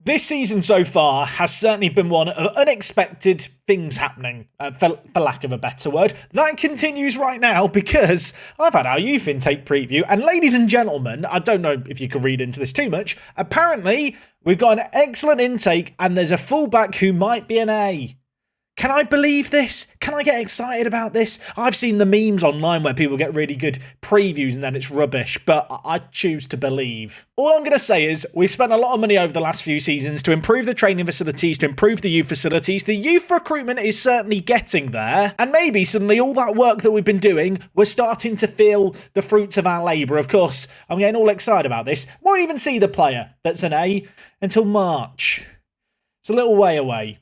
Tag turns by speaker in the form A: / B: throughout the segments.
A: This season so far has certainly been one of unexpected things happening, for lack of a better word. That continues right now because I've had our youth intake preview, and ladies and gentlemen, I don't know if you can read into this too much, apparently we've got an excellent intake and there's a fullback who might be an A. Can I believe this? Can I get excited about this? I've seen the memes online where people get really good previews and then it's rubbish, but I choose to believe. All I'm going to say is we've spent a lot of money over the last few seasons to improve the training facilities, to improve the youth facilities. The youth recruitment is certainly getting there, and maybe suddenly all that work that we've been doing, we're starting to feel the fruits of our labour. Of course, I'm getting all excited about this. Won't even see the player that's an A until March. It's a little way away.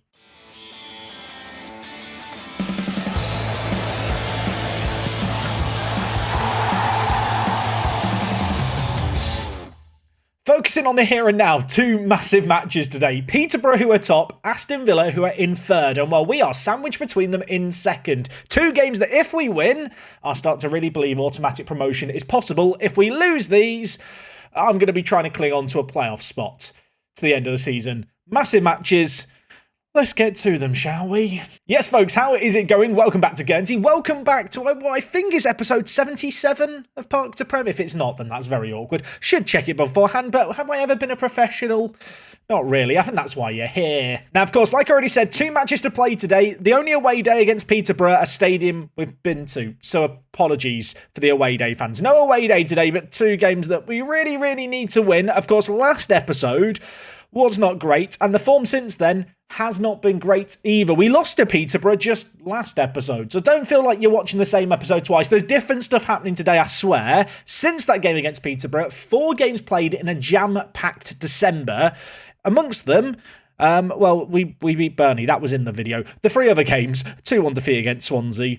A: Focusing on the here and now, two massive matches today. Peterborough, who are top, Aston Villa, who are in third, and while we are sandwiched between them in second. Two games that if we win, I start to really believe automatic promotion is possible. If we lose these, I'm going to be trying to cling on to a playoff spot to the end of the season. Massive matches. Let's get to them, shall we? Yes, folks, how is it going? Welcome back to Guernsey. Welcome back to what I think is episode 77 of Park to Prem. If it's not, then that's very awkward. Should check it beforehand, but have I ever been a professional? Not really. I think that's why you're here. Now, of course, like I already said, two matches to play today. The only away day against Peterborough, a stadium we've been to. So apologies for the away day fans. No away day today, but two games that we really, really need to win. Of course, last episode was not great, and the form since then has not been great either. We lost to Peterborough just last episode, so don't feel like you're watching the same episode twice. There's different stuff happening today, I swear. Since that game against Peterborough, 4 games played in a jam-packed December. Amongst them, we beat Burnley. That was in the video. The 3 other games, 2-1 defeat against Swansea.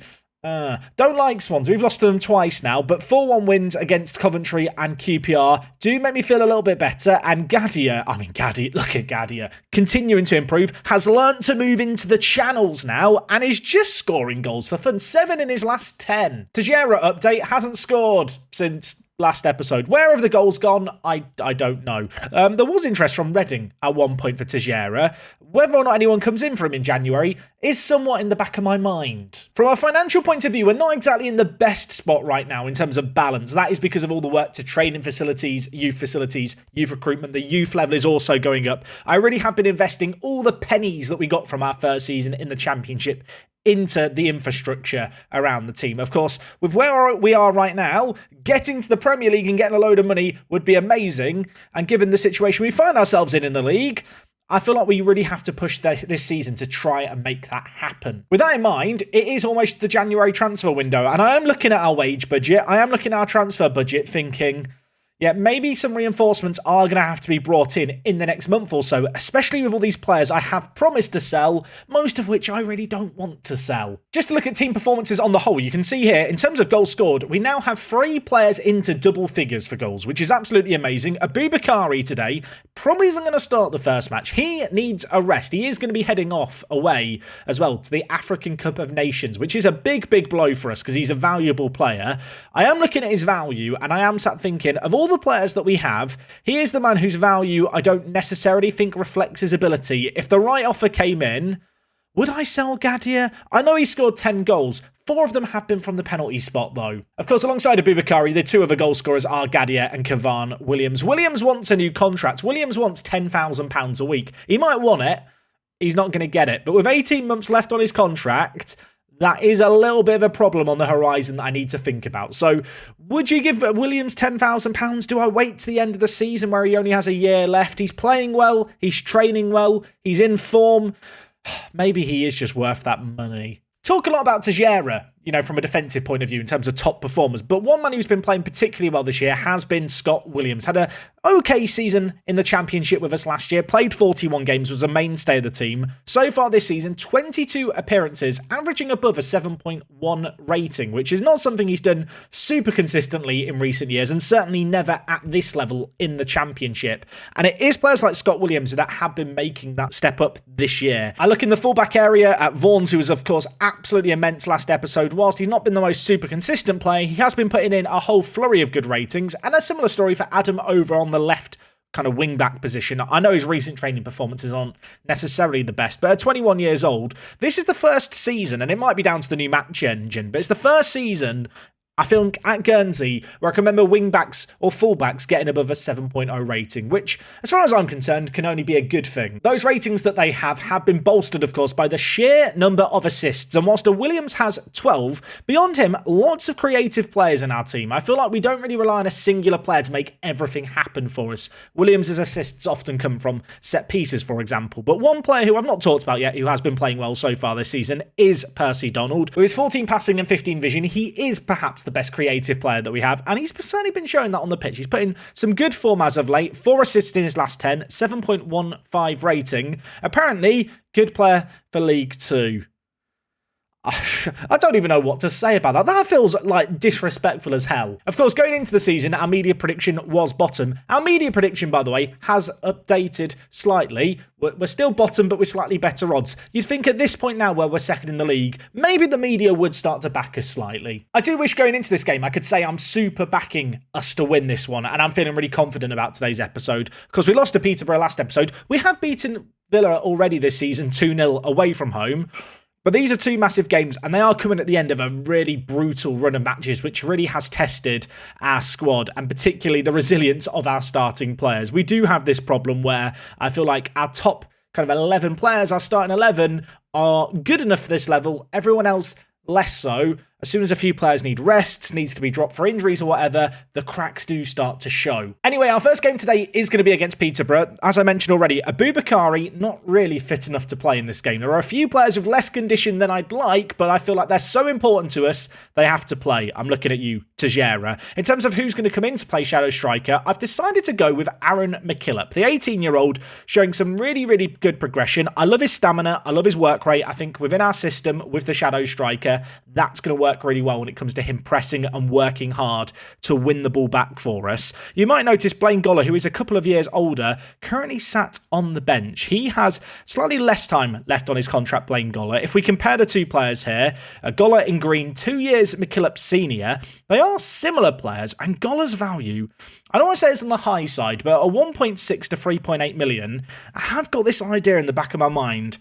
A: Don't like Swansea. We've lost to them twice now, but 4-1 wins against Coventry and QPR do make me feel a little bit better. And look at Gadia, continuing to improve, has learnt to move into the channels now and is just scoring goals for fun. 7 in his last 10. Tejera update, hasn't scored since last episode. Where have the goals gone? I don't know. There was interest from Reading at one point for Tejera. Whether or not anyone comes in for him in January is somewhat in the back of my mind. From a financial point of view, we're not exactly in the best spot right now in terms of balance. That is because of all the work to training facilities, youth recruitment. The youth level is also going up. I really have been investing all the pennies that we got from our first season in the Championship into the infrastructure around the team. Of course, with where we are right now, getting to the Premier League and getting a load of money would be amazing. And given the situation we find ourselves in the league, I feel like we really have to push this season to try and make that happen. With that in mind, it is almost the January transfer window, and I am looking at our wage budget, I am looking at our transfer budget thinking, yeah, maybe some reinforcements are going to have to be brought in the next month or so, especially with all these players I have promised to sell, most of which I really don't want to sell. Just to look at team performances on the whole, you can see here, in terms of goals scored, we now have 3 players into double figures for goals, which is absolutely amazing. Aboubakari today probably isn't going to start the first match. He needs a rest. He is going to be heading off away as well to the African Cup of Nations, which is a big, big blow for us because he's a valuable player. I am looking at his value and I am sat thinking, of all the players that we have, he is the man whose value I don't necessarily think reflects his ability. If the right offer came in, would I sell Gadia? I know he scored 10 goals. 4 of them have been from the penalty spot, though. Of course, alongside Aboubakari, the 2 other goal scorers are Gadia and Kavan Williams. Williams wants a new contract. Williams wants £10,000 a week. He might want it. He's not going to get it. But with 18 months left on his contract, that is a little bit of a problem on the horizon that I need to think about. So, would you give Williams £10,000? Do I wait to the end of the season where he only has a year left? He's playing well. He's training well. He's in form. Maybe he is just worth that money. Talk a lot about Tejera, from a defensive point of view in terms of top performers. But one man who's been playing particularly well this year has been Scott Williams. Had a okay season in the Championship with us last year. Played 41 games, was a mainstay of the team. So far this season, 22 appearances, averaging above a 7.1 rating, which is not something he's done super consistently in recent years, and certainly never at this level in the Championship. And it is players like Scott Williams that have been making that step up this year. I look in the fullback area at Vaughan's, who was, of course, absolutely immense last episode. Whilst he's not been the most super consistent player, he has been putting in a whole flurry of good ratings, and a similar story for Adam over on the left kind of wing-back position. I know his recent training performances aren't necessarily the best, but at 21 years old, this is the first season, and it might be down to the new match engine, but it's the first season I feel at Guernsey where I can remember wing-backs or full-backs getting above a 7.0 rating, which, as far as I'm concerned, can only be a good thing. Those ratings that they have been bolstered, of course, by the sheer number of assists, and whilst Williams has 12, beyond him, lots of creative players in our team. I feel like we don't really rely on a singular player to make everything happen for us. Williams' assists often come from set pieces, for example, but one player who I've not talked about yet, who has been playing well so far this season, is Percy Donald. With his 14 passing and 15 vision, he is perhaps the best creative player that we have, and he's certainly been showing that on the pitch. He's put in some good form as of late, 4 assists in his last 10, 7.15 rating. Apparently, good player for League 2. I don't even know what to say about that. That feels like disrespectful as hell. Of course, going into the season, our media prediction was bottom. Our media prediction, by the way, has updated slightly. We're still bottom, but with slightly better odds. You'd think at this point now where we're second in the league, maybe the media would start to back us slightly. I do wish going into this game, I could say I'm super backing us to win this one, and I'm feeling really confident about today's episode. Because we lost to Peterborough last episode. We have beaten Villa already this season 2-0 away from home. But these are two massive games, and they are coming at the end of a really brutal run of matches, which really has tested our squad, and particularly the resilience of our starting players. We do have this problem where I feel like our top kind of 11 players, our starting 11, are good enough for this level. Everyone else, less so. As soon as a few players need rests, needs to be dropped for injuries or whatever, the cracks do start to show. Anyway, our first game today is going to be against Peterborough. As I mentioned already, Aboubakari not really fit enough to play in this game. There are a few players with less condition than I'd like, but I feel like they're so important to us, they have to play. I'm looking at you, Tejera. In terms of who's going to come in to play Shadow Striker, I've decided to go with Aaron McKillop, the 18-year-old, showing some really, really good progression. I love his stamina. I love his work rate. I think within our system, with the Shadow Striker, that's going to work really well when it comes to him pressing and working hard to win the ball back for us. You might notice Blaine Goller, who is a couple of years older, currently sat on the bench. He has slightly less time left on his contract, Blaine Goller. If we compare the two players here, Goller in green, 2 years McKillop senior, they are similar players, and Goller's value, I don't want to say it's on the high side, but a 1.6 to 3.8 million, I have got this idea in the back of my mind.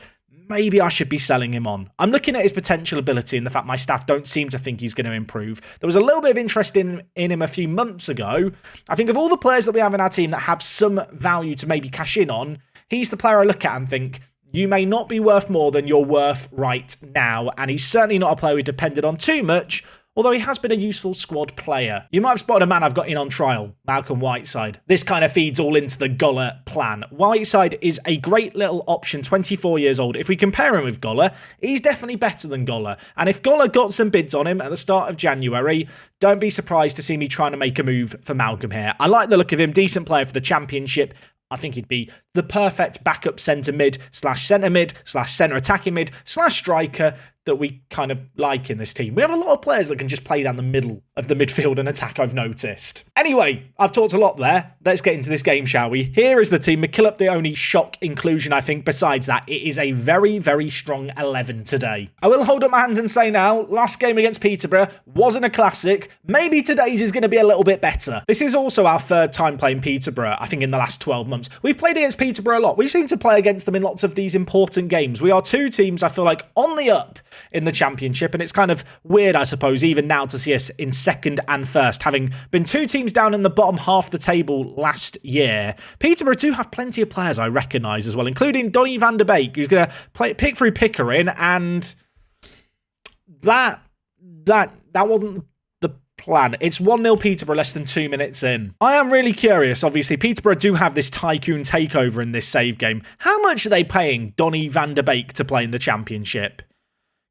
A: Maybe I should be selling him on. I'm looking at his potential ability and the fact my staff don't seem to think he's going to improve. There was a little bit of interest in him a few months ago. I think of all the players that we have in our team that have some value to maybe cash in on, he's the player I look at and think, you may not be worth more than you're worth right now. And he's certainly not a player we depended on too much, although he has been a useful squad player. You might have spotted a man I've got in on trial, Malcolm Whiteside. This kind of feeds all into the Goller plan. Whiteside is a great little option, 24 years old. If we compare him with Goller, he's definitely better than Goller. And if Goller got some bids on him at the start of January, don't be surprised to see me trying to make a move for Malcolm here. I like the look of him, decent player for the Championship. I think he'd be the perfect backup centre mid slash centre attacking mid slash striker that we kind of like in this team. We have a lot of players that can just play down the middle of the midfield and attack, I've noticed. Anyway, I've talked a lot there. Let's get into this game, shall we? Here is the team. McKillop, the only shock inclusion, I think. Besides that, it is a very, very strong 11 today. I will hold up my hands and say now, last game against Peterborough wasn't a classic. Maybe today's is going to be a little bit better. This is also our third time playing Peterborough, I think, in the last 12 months. We've played against Peterborough a lot. We seem to play against them in lots of these important games. We are two teams, I feel like, on the up in the Championship, and it's kind of weird, I suppose, even now to see us in second and first, having been two teams down in the bottom half the table last year. Peterborough do have plenty of players I recognise as well, including Donny van der Beek, who's going to pick through Pickering, and that wasn't the plan. It's 1-0 Peterborough less than 2 minutes in. I am really curious. Obviously, Peterborough do have this tycoon takeover in this save game. How much are they paying Donny van der Beek to play in the Championship?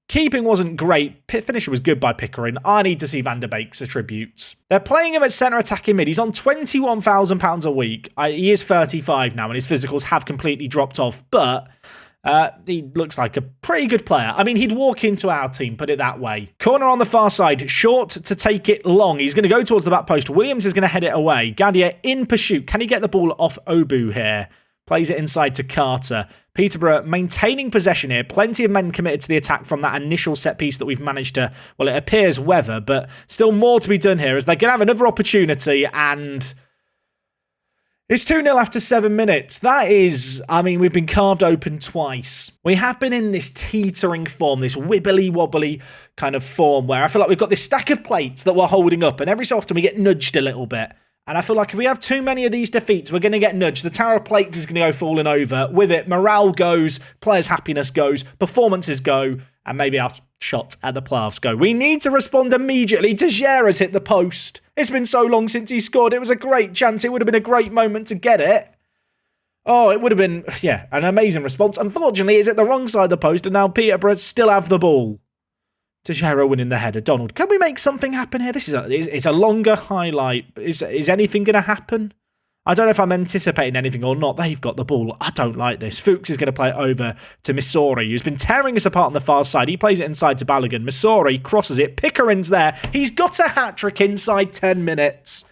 A: Keeping wasn't great. Finisher was good by Pickering. I need to see Van der Beek's attributes. They're playing him at centre attacking mid. He's on £21,000 a week. He is 35 now, and his physicals have completely dropped off, but he looks like a pretty good player. I mean, he'd walk into our team, put it that way. Corner on the far side, short to take it long. He's going to go towards the back post. Williams is going to head it away. Gadier in pursuit. Can he get the ball off Obu here? Plays it inside to Carter. Peterborough maintaining possession here. Plenty of men committed to the attack from that initial set piece that we've managed to, well, it appears weather, but still more to be done here as they're going to have another opportunity, and It's 2-0 after 7 minutes. That is, I mean, we've been carved open twice. We have been in this teetering form, this wibbly-wobbly kind of form where I feel like we've got this stack of plates that we're holding up, and every so often we get nudged a little bit. And I feel like if we have too many of these defeats, we're going to get nudged. The tower of plates is going to go falling over. With it, morale goes, players' happiness goes, performances go, and maybe our shot at the playoffs go. We need to respond immediately. Teixeira's hit the post. It's been so long since he scored. It was a great chance. It would have been a great moment to get it. Oh, it would have been, yeah, an amazing response. Unfortunately, it's at the wrong side of the post, and now Peterborough still have the ball. Teixeira winning the header. Donald, can we make something happen here? This is it's a longer highlight. Is anything going to happen? I don't know if I'm anticipating anything or not. They've got the ball. I don't like this. Fuchs is going to play it over to Missouri, who's been tearing us apart on the far side. He plays it inside to Balogun. Missouri crosses it. Pickering's there. He's got a hat-trick inside 10 minutes.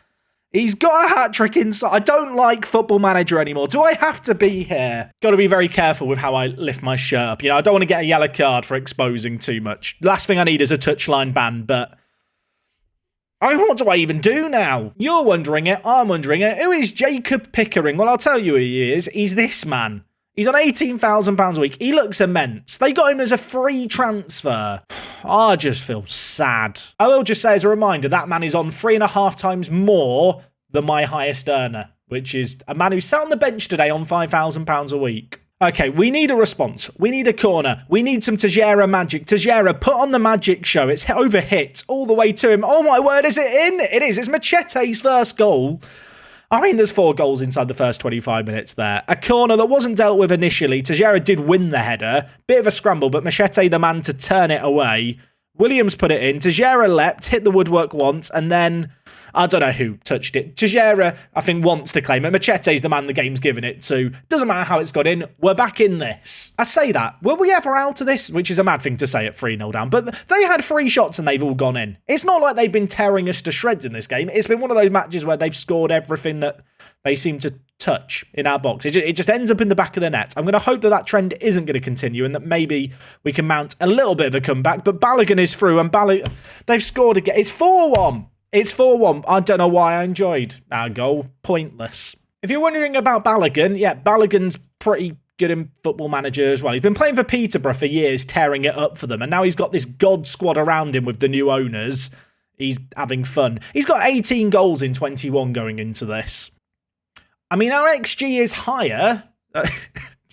A: He's got a hat-trick inside. I don't like Football Manager anymore. Do I have to be here? Got to be very careful with how I lift my shirt up. You know, I don't want to get a yellow card for exposing too much. Last thing I need is a touchline ban, but what do I even do now? You're wondering it. I'm wondering it. Who is Jacob Pickering? Well, I'll tell you who he is. He's this man. He's on £18,000 a week. He looks immense. They got him as a free transfer. I just feel sad. I will just say as a reminder, that man is on 3.5 times more than my highest earner, which is a man who sat on the bench today on £5,000 a week. Okay, we need a response. We need a corner. We need some Teixeira magic. Teixeira, put on the magic show. It's overhit all the way to him. Oh my word, is it in? It is. It's Machete's first goal. I mean, there's 4 goals inside the first 25 minutes there. A corner that wasn't dealt with initially. Teixeira did win the header. Bit of a scramble, but Machete the man to turn it away. Williams put it in. Teixeira leapt, hit the woodwork once, and then I don't know who touched it. Teixeira, I think, wants to claim it. Machete's the man the game's given it to. Doesn't matter how it's got in. We're back in this. I say that. Were we ever out of this? Which is a mad thing to say at 3-0 down. But they had 3 shots and they've all gone in. It's not like they've been tearing us to shreds in this game. It's been one of those matches where they've scored everything that they seem to touch in our box. It just ends up in the back of the net. I'm going to hope that that trend isn't going to continue and that maybe we can mount a little bit of a comeback. But Balogun is through and they've scored again. It's 4-1. It's 4-1. I don't know why I enjoyed our goal. Pointless. If you're wondering about Balogun, yeah, Balogun's pretty good in Football Manager as well. He's been playing for Peterborough for years, tearing it up for them. And now he's got this god squad around him with the new owners. He's having fun. He's got 18 goals in 21 going into this. I mean, our XG is higher.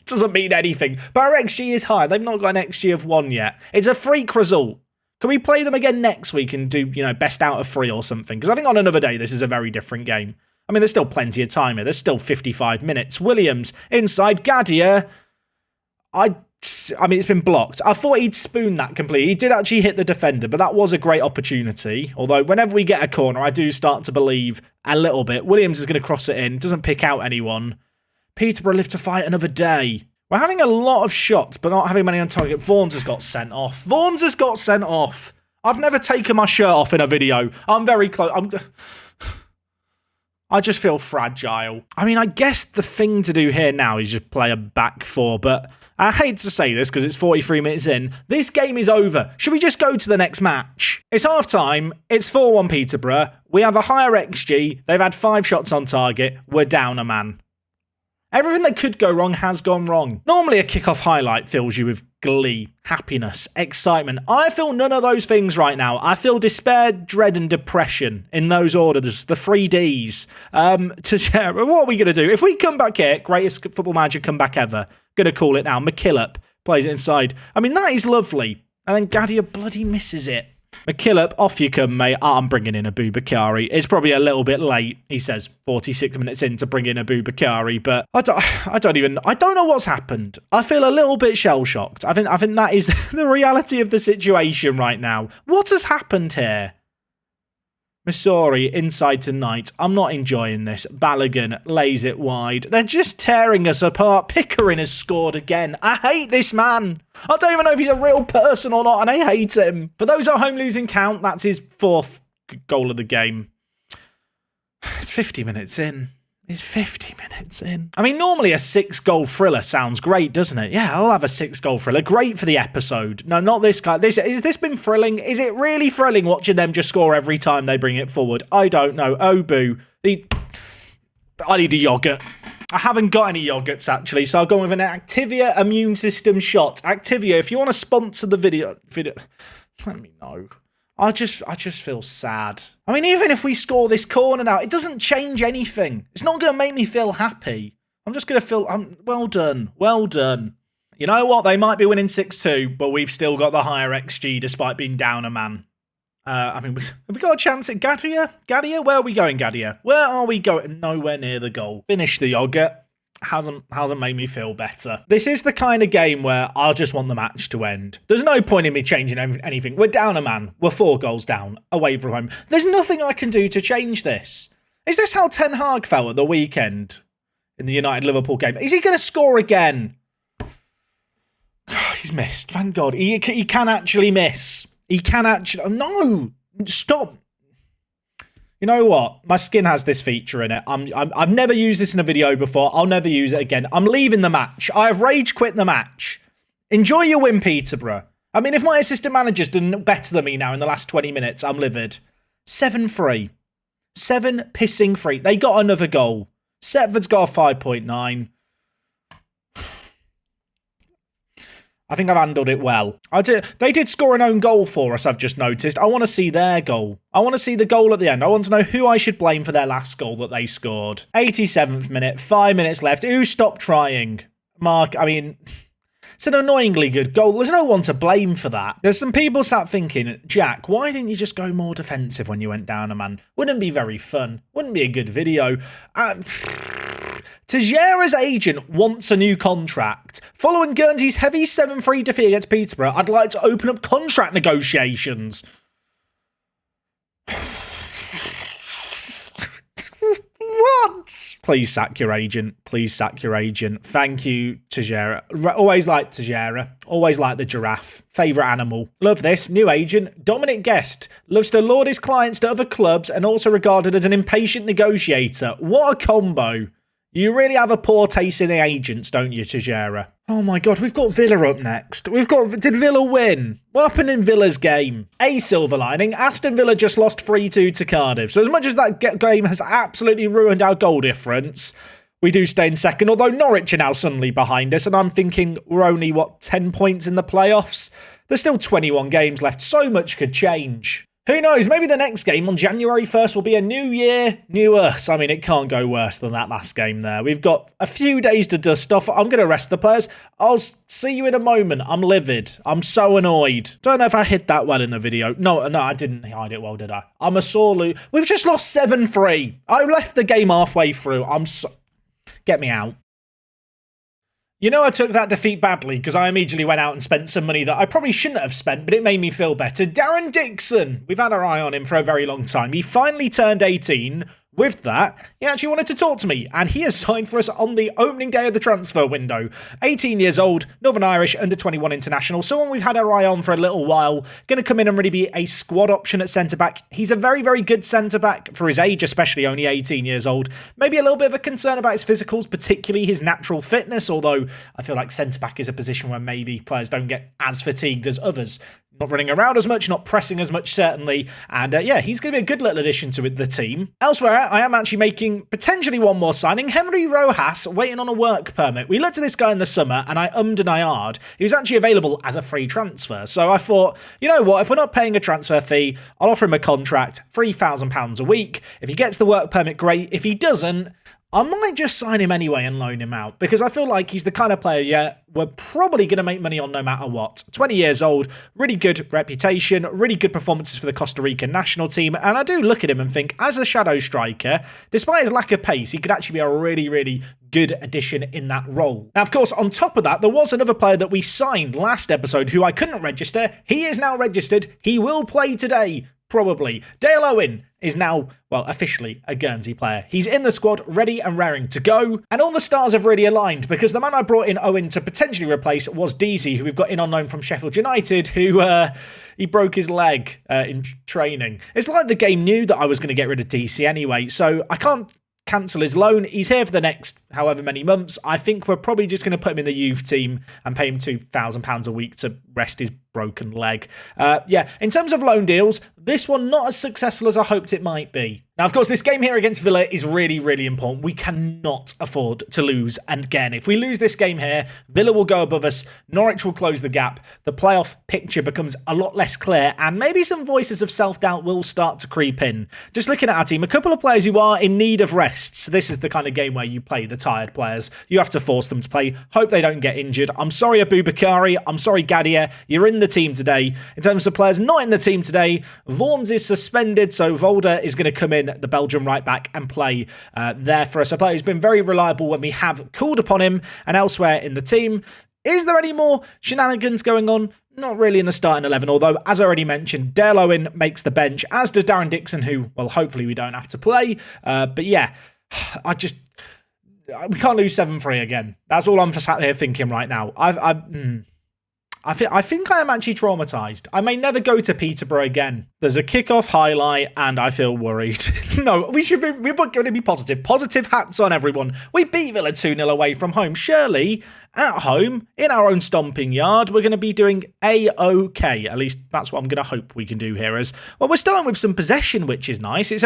A: Doesn't mean anything. But our XG is higher. They've not got an XG of 1 yet. It's a freak result. Can we play them again next week and do, best out of 3 or something? Because I think on another day, this is a very different game. I mean, there's still plenty of time here. There's still 55 minutes. Williams inside. Gadia. I mean, it's been blocked. I thought he'd spoon that completely. He did actually hit the defender, but that was a great opportunity. Although, whenever we get a corner, I do start to believe a little bit. Williams is going to cross it in. Doesn't pick out anyone. Peterborough live to fight another day. We're having a lot of shots, but not having many on target. Vaughan's has got sent off. Vaughan's has got sent off. I've never taken my shirt off in a video. I'm very close. I just feel fragile. I mean, I guess the thing to do here now is just play a back 4, but I hate to say this because it's 43 minutes in. This game is over. Should we just go to the next match? It's half-time. It's 4-1 Peterborough. We have a higher XG. They've had 5 shots on target. We're down a man. Everything that could go wrong has gone wrong. Normally a kickoff highlight fills you with glee, happiness, excitement. I feel none of those things right now. I feel despair, dread and depression in those orders, the 3 Ds. To share, what are we going to do? If we come back here, greatest Football Manager comeback ever. Going to call it now. McKillop plays it inside. I mean, that is lovely. And then Gadia bloody misses it. McKillop, off you come, mate. I'm bringing in Aboubakari. It's probably a little bit late, he says, 46 minutes in to bring in Aboubakari, but I don't know what's happened. I feel a little bit shell-shocked. I think that is the reality of the situation right now. What has happened here? Missouri inside tonight. I'm not enjoying this. Balogun lays it wide. They're just tearing us apart. Pickering has scored again. I hate this man. I don't even know if he's a real person or not, and I hate him. For those at home losing count, that's his 4th goal of the game. It's 50 minutes in. It's 50 minutes in. I mean, normally a 6-goal thriller sounds great, doesn't it? Yeah, I'll have a 6-goal thriller. Great for the episode. No, not this guy. Has this been thrilling? Is it really thrilling watching them just score every time they bring it forward? I don't know. Obu. I need a yoghurt. I haven't got any yogurts, actually, so I'll go with an Activia immune system shot. Activia, if you want to sponsor the video, let me know. I just feel sad. I mean, even if we score this corner now, it doesn't change anything. It's not going to make me feel happy. I'm just going to feel, well done, well done. You know what? They might be winning 6-2, but we've still got the higher XG despite being down a man. I mean, have we got a chance at Gadia? Gadia? Where are we going, Gadia? Where are we going? Nowhere near the goal. Finish the yogurt. Hasn't made me feel better. This is the kind of game where I just want the match to end. There's no point in me changing anything. We're down a man. We're 4 goals down, away from home. There's nothing I can do to change this. Is this how Ten Hag felt at the weekend in the United-Liverpool game? Is he going to score again? He's missed. Thank God. He can actually miss. He can actually... No! Stop. You know what? My skin has this feature in it. I've never used this in a video before. I'll never use it again. I'm leaving the match. I have rage quit the match. Enjoy your win, Peterborough. I mean, if my assistant manager's done better than me now in the last 20 minutes, I'm livid. 7-3. 7 pissing free. They got another goal. Setford's got a 5.9. I think I've handled it well. They did score an own goal for us, I've just noticed. I want to see their goal. I want to see the goal at the end. I want to know who I should blame for their last goal that they scored. 87th minute, 5 minutes left. Who stopped trying? Mark, I mean, it's an annoyingly good goal. There's no one to blame for that. There's some people sat thinking, Jack, why didn't you just go more defensive when you went down a man? Wouldn't be very fun. Wouldn't be a good video. Tejera's agent wants a new contract. Following Guernsey's heavy 7-3 defeat against Peterborough, I'd like to open up contract negotiations. What? Please sack your agent. Please sack your agent. Thank you, Tejera. Always liked Tejera. Always liked the giraffe. Favourite animal. Love this. New agent. Dominic Guest. Loves to lord his clients to other clubs and also regarded as an impatient negotiator. What a combo. You really have a poor taste in the agents, don't you, Tejera? Oh my God, we've got Villa up next. Did Villa win? What happened in Villa's game? A silver lining, Aston Villa just lost 3-2 to Cardiff. So as much as that game has absolutely ruined our goal difference, we do stay in second, although Norwich are now suddenly behind us, and I'm thinking we're only, 10 points in the playoffs? There's still 21 games left. So much could change. Who knows, maybe the next game on January 1st will be a new year, new us. I mean, it can't go worse than that last game there. We've got a few days to dust off. I'm going to rest the players. I'll see you in a moment. I'm livid. I'm so annoyed. Don't know if I hid that well in the video. No, I didn't hide it well, did I? I'm a sore loser. We've just lost 7-3. I left the game halfway through. Get me out. You know, I took that defeat badly because I immediately went out and spent some money that I probably shouldn't have spent, but it made me feel better. Darren Dixon. We've had our eye on him for a very long time. He finally turned 18. With that, he actually wanted to talk to me, and he has signed for us on the opening day of the transfer window. 18 years old, Northern Irish, under-21 international, someone we've had our eye on for a little while, going to come in and really be a squad option at centre-back. He's a very, very good centre-back for his age, especially only 18 years old. Maybe a little bit of a concern about his physicals, particularly his natural fitness, although I feel like centre-back is a position where maybe players don't get as fatigued as others. Not running around as much, not pressing as much, certainly. And yeah, he's going to be a good little addition to the team. Elsewhere, I am actually making potentially one more signing. Henry Rojas, waiting on a work permit. We looked at this guy in the summer, and I ummed and I ahed. He was actually available as a free transfer. So I thought, you know what, if we're not paying a transfer fee, I'll offer him a contract, £3,000 a week. If he gets the work permit, great. If he doesn't, I might just sign him anyway and loan him out, because I feel like he's the kind of player, we're probably going to make money on no matter what. 20 years old, really good reputation, really good performances for the Costa Rican national team, and I do look at him and think, as a shadow striker, despite his lack of pace, he could actually be a really, really good addition in that role. Now, of course, on top of that, there was another player that we signed last episode who I couldn't register. He is now registered. He will play today. Probably. Dale Owen is now, well, officially a Guernsey player. He's in the squad, ready and raring to go. And all the stars have really aligned, because the man I brought in Owen to potentially replace was Deasy, who we've got in on loan from Sheffield United, who he broke his leg in training. It's like the game knew that I was going to get rid of Deasy anyway, so I can't cancel his loan. He's here for the next however many months. I think we're probably just going to put him in the youth team and pay him £2,000 a week to rest his broken leg. In terms of loan deals, this one not as successful as I hoped it might be. Now, of course, this game here against Villa is really, really important. We cannot afford to lose. And again, if we lose this game here, Villa will go above us. Norwich will close the gap. The playoff picture becomes a lot less clear. And maybe some voices of self-doubt will start to creep in. Just looking at our team, a couple of players who are in need of rest. So this is the kind of game where you play the tired players. You have to force them to play. Hope they don't get injured. I'm sorry, Aboubakari. I'm sorry, Gadia. You're in the team today. In terms of players not in the team today, Vaughan's is suspended. So Volder is going to come in, the Belgian right back, and play there for us. A player who's been very reliable when we have called upon him. And elsewhere in the team, is there any more shenanigans going on? Not really in the starting 11, although, as I already mentioned, Dale Owen makes the bench, as does Darren Dixon, who, well, hopefully we don't have to play. But yeah, we can't lose 7-3 again. That's all I'm sat here thinking right now. I think I am actually traumatised. I may never go to Peterborough again. There's a kickoff highlight and I feel worried. No, we're going to be positive. Positive hats on, everyone. We beat Villa 2-0 away from home. Surely, at home, in our own stomping yard, we're going to be doing A-OK. At least that's what I'm going to hope we can do here. As well, we're starting with some possession, which is nice. It's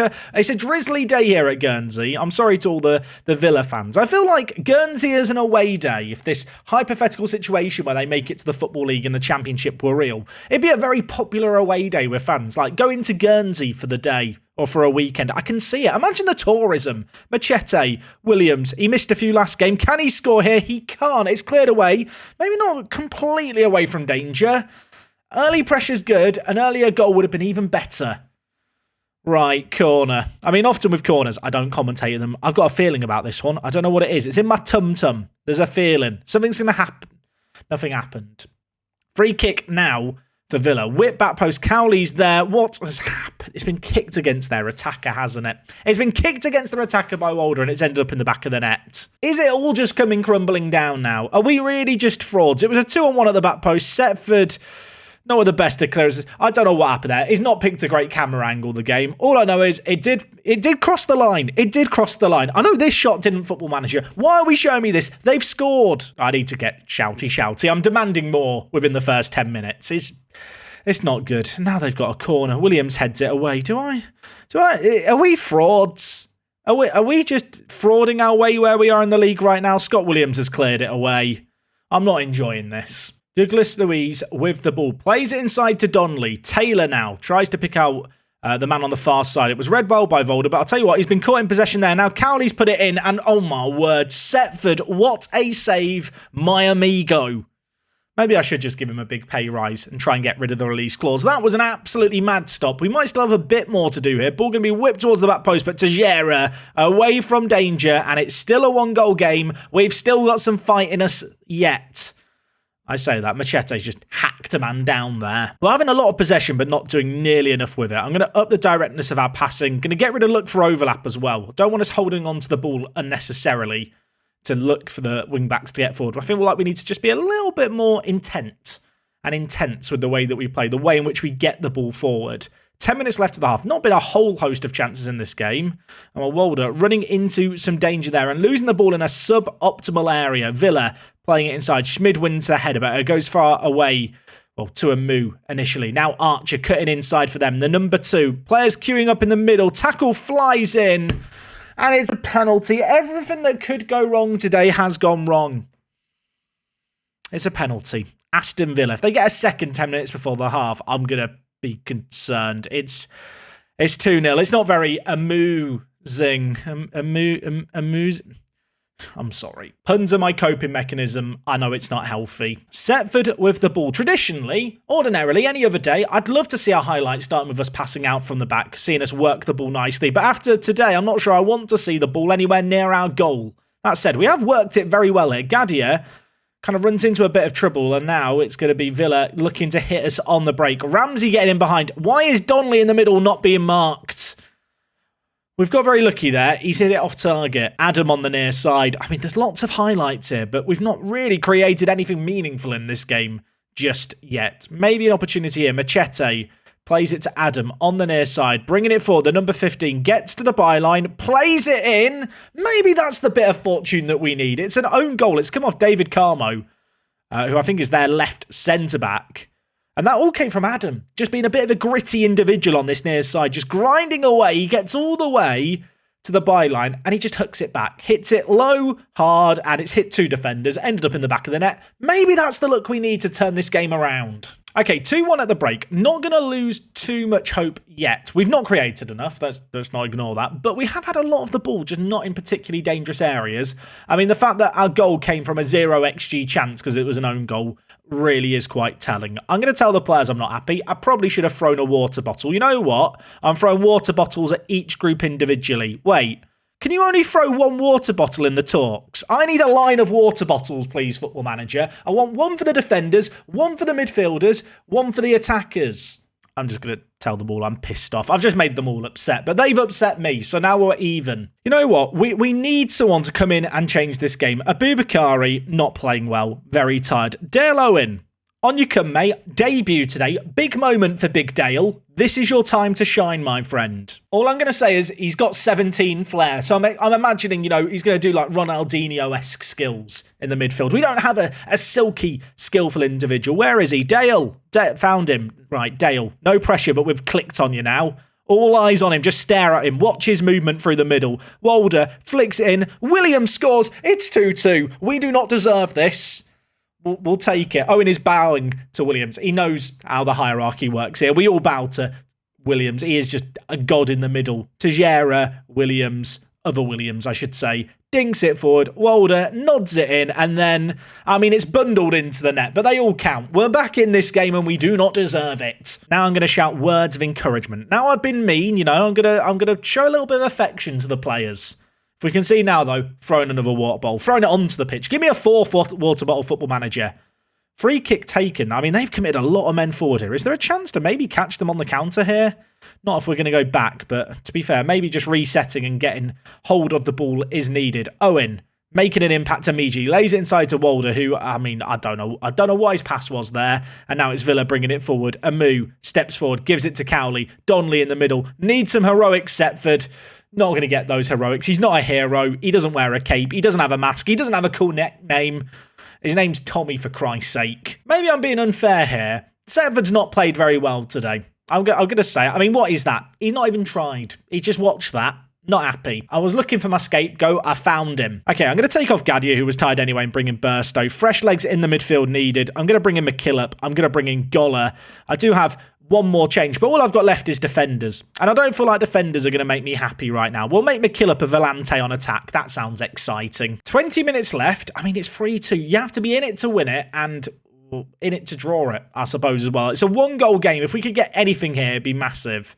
A: a drizzly day here at Guernsey. I'm sorry to all the Villa fans. I feel like Guernsey is an away day. If this hypothetical situation where they make it to the Football League and the Championship were real, it'd be a very popular away day with fans. Like going to Guernsey for the day or for a weekend. I can see it. Imagine the tourism. Machete, Williams, he missed a few last game. Can he score here? He can't. It's cleared away. Maybe not completely away from danger. Early pressure's good. An earlier goal would have been even better. Right, corner. I mean, often with corners, I don't commentate them. I've got a feeling about this one. I don't know what it is. It's in my tum-tum. There's a feeling. Something's going to happen. Nothing happened. Free kick now for Villa. Whip back post. Cowley's there. What has happened? It's been kicked against their attacker, hasn't it? It's been kicked against their attacker by Walder and it's ended up in the back of the net. Is it all just coming crumbling down now? Are we really just frauds? It was a 2-on-1 at the back post. Setford, not with the best of clearances. I don't know what happened there. He's not picked a great camera angle, the game. All I know is it did cross the line. It did cross the line. I know this shot didn't, Football Manager. Why are we showing me this? They've scored. I need to get shouty. I'm demanding more within the first 10 minutes. It's not good. Now they've got a corner. Williams heads it away. Are we frauds? Are we just frauding our way where we are in the league right now? Scott Williams has cleared it away. I'm not enjoying this. Douglas Luiz with the ball. Plays it inside to Donnelly. Taylor now tries to pick out the man on the far side. It was red ball by Volder, but I'll tell you what, he's been caught in possession there. Now Cowley's put it in, and oh my word, Setford, what a save, my amigo. Maybe I should just give him a big pay rise and try and get rid of the release clause. That was an absolutely mad stop. We might still have a bit more to do here. Ball going to be whipped towards the back post, but Tejera away from danger, and it's still a one-goal game. We've still got some fight in us yet. I say that. Machete's just hacked a man down there. We're having a lot of possession, but not doing nearly enough with it. I'm going to up the directness of our passing. Going to get rid of look for overlap as well. Don't want us holding on to the ball unnecessarily to look for the wing-backs to get forward. I feel like we need to just be a little bit more intense with the way that we play, the way in which we get the ball forward. 10 minutes left of the half. Not been a whole host of chances in this game. And Walder running into some danger there and losing the ball in a suboptimal area. Villa playing it inside. Schmid wins the header, but it goes far away. Well, to a moo initially. Now Archer cutting inside for them. The number 2. Players queuing up in the middle. Tackle flies in. And it's a penalty. Everything that could go wrong today has gone wrong. It's a penalty. Aston Villa. If they get a second 10 minutes before the half, I'm going to be concerned. It's 2-0. It's not very amusing. I'm sorry. Puns are my coping mechanism. I know it's not healthy. Setford with the ball. Traditionally, ordinarily, any other day, I'd love to see our highlights starting with us passing out from the back, seeing us work the ball nicely. But after today, I'm not sure I want to see the ball anywhere near our goal. That said, we have worked it very well here. Gadia kind of runs into a bit of trouble, and now it's going to be Villa looking to hit us on the break. Ramsey getting in behind. Why is Donnelly in the middle not being marked? We've got very lucky there. He's hit it off target. Adam on the near side. I mean, there's lots of highlights here, but we've not really created anything meaningful in this game just yet. Maybe an opportunity here. Machete plays it to Adam on the near side, bringing it forward. The number 15 gets to the byline, plays it in. Maybe that's the bit of fortune that we need. It's an own goal. It's come off David Carmo. who I think is their left centre-back. And that all came from Adam, just being a bit of a gritty individual on this near side, just grinding away. He gets all the way to the byline and he just hooks it back, hits it low, hard, and it's hit 2 defenders, ended up in the back of the net. Maybe that's the look we need to turn this game around. Okay, 2-1 at the break. Not going to lose too much hope yet. We've not created enough. Let's not ignore that. But we have had a lot of the ball, just not in particularly dangerous areas. I mean, the fact that our goal came from a 0 XG chance because it was an own goal really is quite telling. I'm going to tell the players I'm not happy. I probably should have thrown a water bottle. You know what? I'm throwing water bottles at each group individually. Wait. Can you only throw 1 water bottle in the talks? I need a line of water bottles, please, Football Manager. I want 1 for the defenders, 1 for the midfielders, 1 for the attackers. I'm just going to tell them all I'm pissed off. I've just made them all upset, but they've upset me, so now we're even. You know what? We need someone to come in and change this game. Aboubakari, not playing well, very tired. Dale Owen, on you come, mate. Debut today. Big moment for Big Dale. This is your time to shine, my friend. All I'm going to say is he's got 17 flair. So I'm imagining, he's going to do like Ronaldinho-esque skills in the midfield. We don't have a silky, skillful individual. Where is he? Dale. Found him. Right, Dale. No pressure, but we've clicked on you now. All eyes on him. Just stare at him. Watch his movement through the middle. Walder flicks it in. Williams scores. It's 2-2. We do not deserve this. We'll take it. Owen is bowing to Williams. He knows how the hierarchy works here. We all bow to Williams. He is just a god in the middle. Tejera, Williams, other Williams, I should say, dinks it forward. Walder nods it in, and then, it's bundled into the net, but they all count. We're back in this game, and we do not deserve it. Now I'm going to shout words of encouragement. Now I've been mean, I'm going to show a little bit of affection to the players. If we can see now, though, throwing another water bottle, throwing it onto the pitch. Give me a 4th water bottle, Football Manager. Free kick taken. They've committed a lot of men forward here. Is there a chance to maybe catch them on the counter here? Not if we're going to go back, but to be fair, maybe just resetting and getting hold of the ball is needed. Owen making an impact to Miji. Lays it inside to Walder, who, I don't know what his pass was there. And now it's Villa bringing it forward. Amu steps forward, gives it to Cowley. Donnelly in the middle. Needs some heroics, Setford. Not going to get those heroics. He's not a hero. He doesn't wear a cape. He doesn't have a mask. He doesn't have a cool nickname. His name's Tommy, for Christ's sake. Maybe I'm being unfair here. Setford's not played very well today. I'm going to say it. What is that? He's not even tried. He just watched that. Not happy. I was looking for my scapegoat. I found him. Okay, I'm going to take off Gadia, who was tired anyway, and bring in Burstow. Fresh legs in the midfield needed. I'm going to bring in McKillop. I'm going to bring in Goller. I do have 1 more change, but all I've got left is defenders. And I don't feel like defenders are going to make me happy right now. We'll make McKillop a Volante on attack. That sounds exciting. 20 minutes left. It's 3-2. You have to be in it to win it and in it to draw it, I suppose, as well. It's a 1-goal game. If we could get anything here, it'd be massive.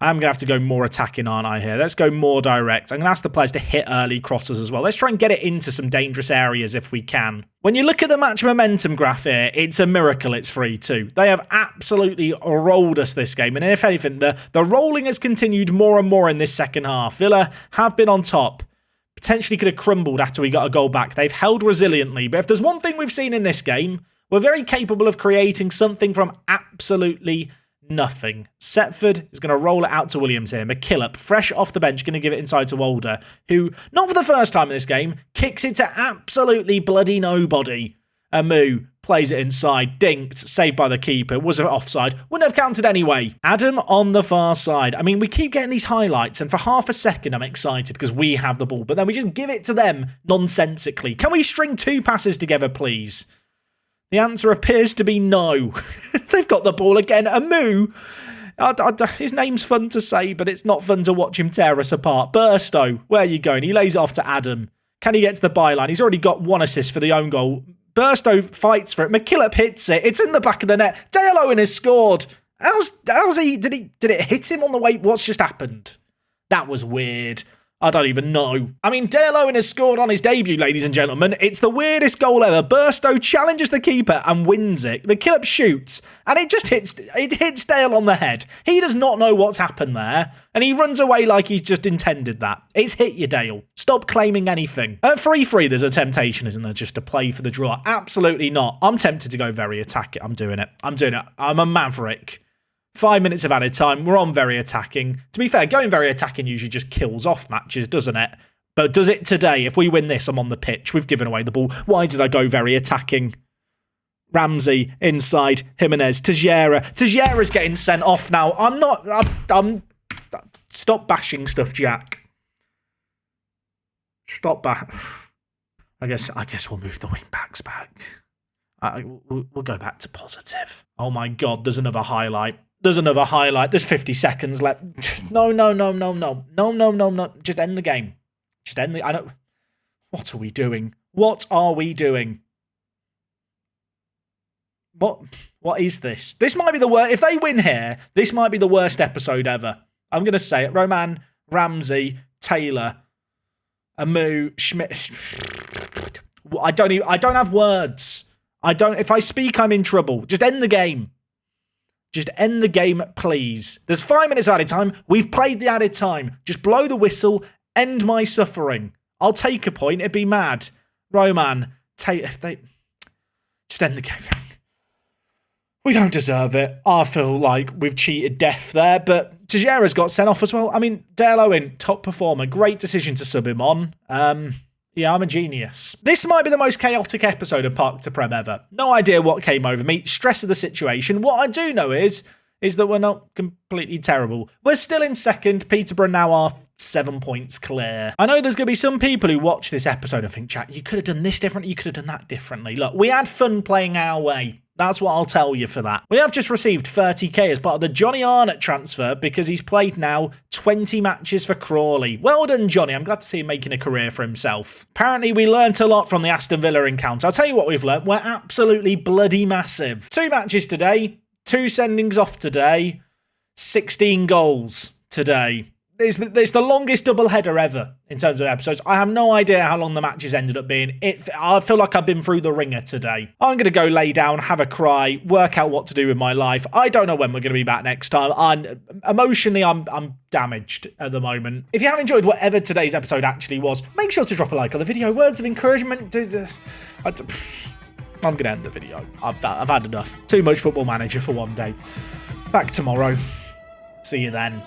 A: I'm going to have to go more attacking, aren't I, here? Let's go more direct. I'm going to ask the players to hit early crosses as well. Let's try and get it into some dangerous areas if we can. When you look at the match momentum graph here, it's a miracle it's 3-2. They have absolutely rolled us this game. And if anything, the rolling has continued more and more in this second half. Villa have been on top. Potentially could have crumbled after we got a goal back. They've held resiliently. But if there's one thing we've seen in this game, we're very capable of creating something from absolutely nothing. Setford is going to roll it out to Williams here. McKillop, fresh off the bench, going to give it inside to Walder, who, not for the first time in this game, kicks it to absolutely bloody nobody. Amu plays it inside, dinked, saved by the keeper. Was it offside? Wouldn't have counted anyway. Adam on the far side. We keep getting these highlights, and for half a second I'm excited because we have the ball, but then we just give it to them nonsensically. Can we string 2 passes together, please? The answer appears to be no. They've got the ball again. Amu. His name's fun to say, but it's not fun to watch him tear us apart. Burstow, where are you going? He lays it off to Adam. Can he get to the byline? He's already got 1 assist for the own goal. Burstow fights for it. McKillop hits it. It's in the back of the net. Dale Owen has scored. How's he? Did it hit him on the way? What's just happened? That was weird. I don't even know. Dale Owen has scored on his debut, ladies and gentlemen. It's the weirdest goal ever. Burstow challenges the keeper and wins it. McKillop shoots, and it hits Dale on the head. He does not know what's happened there, and he runs away like he's just intended that. It's hit you, Dale. Stop claiming anything. At 3-3, there's a temptation, isn't there, just to play for the draw? Absolutely not. I'm tempted to go very attacking. I'm doing it. I'm a maverick. 5 minutes of added time. We're on very attacking. To be fair, going very attacking usually just kills off matches, doesn't it? But does it today? If we win this, I'm on the pitch. We've given away the ball. Why did I go very attacking? Ramsey inside Jimenez. Teixeira's getting sent off now. I'm stop bashing stuff, Jack. Stop I guess we'll move the wing backs back. We'll go back to positive. Oh my God, there's another highlight. There's 50 seconds left. No. Just end the game. What are we doing? What is this? This might be the worst. If they win here, this might be the worst episode ever. I'm going to say it. Roman, Ramsey, Taylor, Amu, Schmidt. I don't have words. If I speak, I'm in trouble. Just end the game. Just end the game, please. There's 5 minutes of added time. We've played the added time. Just blow the whistle. End my suffering. I'll take a point. It'd be mad. Roman, just end the game. We don't deserve it. I feel like we've cheated death there, but Teixeira's got sent off as well. I mean, Dale Owen, top performer. Great decision to sub him on. Yeah, I'm a genius. This might be the most chaotic episode of Park to Prem ever. No idea what came over me. Stress of the situation. What I do know is that we're not completely terrible. We're still in second. Peterborough now are 7 points clear. I know there's going to be some people who watch this episode and think, Jack, you could have done this differently. You could have done that differently. Look, we had fun playing our way. That's what I'll tell you for that. We have just received 30k as part of the Johnny Arnott transfer because he's played now 20 matches for Crawley. Well done, Johnny. I'm glad to see him making a career for himself. Apparently, we learnt a lot from the Aston Villa encounter. I'll tell you what we've learnt. We're absolutely bloody massive. 2 matches today, 2 sendings off today, 16 goals today. It's the longest doubleheader ever in terms of episodes. I have no idea how long the matches ended up being. I feel like I've been through the ringer today. I'm going to go lay down, have a cry, work out what to do with my life. I don't know when we're going to be back next time. Emotionally, I'm damaged at the moment. If you have enjoyed whatever today's episode actually was, make sure to drop a like on the video. Words of encouragement. I'm going to end the video. I've had enough. Too much Football Manager for one day. Back tomorrow. See you then.